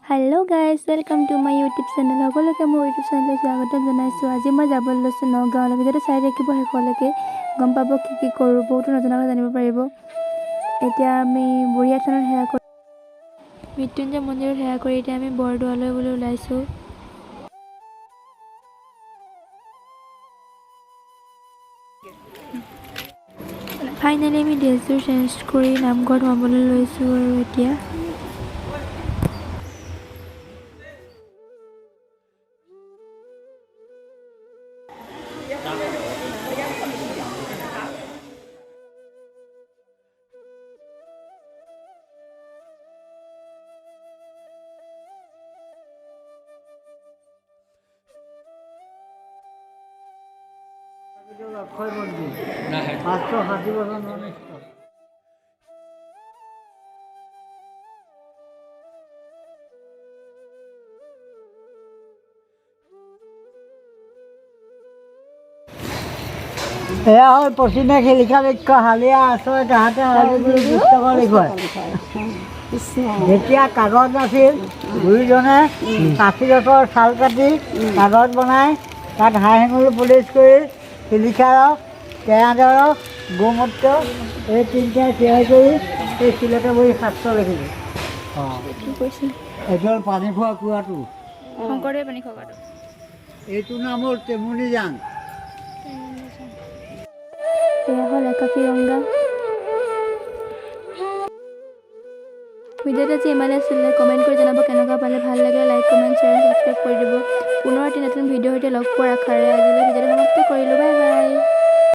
Hello guys welcome to my YouTube channel সকলোকে মোৰ YouTube চেনেললৈ স্বাগতম জনাইছোঁ। আজি মই যাব লৈছোঁ নগাঁৱলৈ। যদি চাই থাকিব শেষলৈকে গম পাব কি কৰোঁ, বহুতো নজনা কথা জানিব পাৰিব। এতিয়া আমি বুঢ়িয়া থানত সেৱা কৰি মৃত্যুঞ্জয় মন্দিৰত সেৱা কৰি এতিয়া আমি বৰদোৱালৈ বুলি ওলাইছোঁ। ফাইনেলি আমি ড্ৰেছযোৰ চেঞ্জ কৰি নামঘৰত সোমাবলৈ লৈছোঁ আৰু এতিয়া অক্ষয় মন্দিৰ 560 বছৰ নিৰ্মিত। এয়া হ'ল পশ্চিমে শিলিখা বৃক্ষ হালিয়া আশ্ৰয় তাহাঁতে পুস্তকৰ লিখয়। যেতিয়া কাগজ নাছিল, গুৰুজনে কাঠি গছৰ ছাল কাটি কাগজ বনাই তাত হাঁহ হেঙুল পলিচ কৰি শিলিখা ৰস, কেৰা ৰস, গোমূত্ৰ এই তিনিটাই তৈয়াৰ কৰি এই শিলতে বহি শাস্ত্ৰ লিখিলে। এইটো হ'ল পানী খোৱা কুঁৱাটো। শংকৰদেৱে পানী খোৱাটো। এইটো নাম হ'ল টেমুনি জান। এয়া হ'ল একাকীৰংগা। ভিডিঅ'টো যে ইমানে আছিলে, কমেণ্ট কৰি জনাব কেনেকুৱা পালে। ভাল লাগে লাইক কমেণ্ট শ্বেয়াৰ ছাবস্ক্ৰাইব কৰি দিব। পুনৰ এটি নতুন ভিডিঅ'ৰ সৈতে লগ পোৱাৰ আশাৰে আজিলৈ ভিডিঅ'টো সমাপ্ত কৰিলোঁ। Bye bye.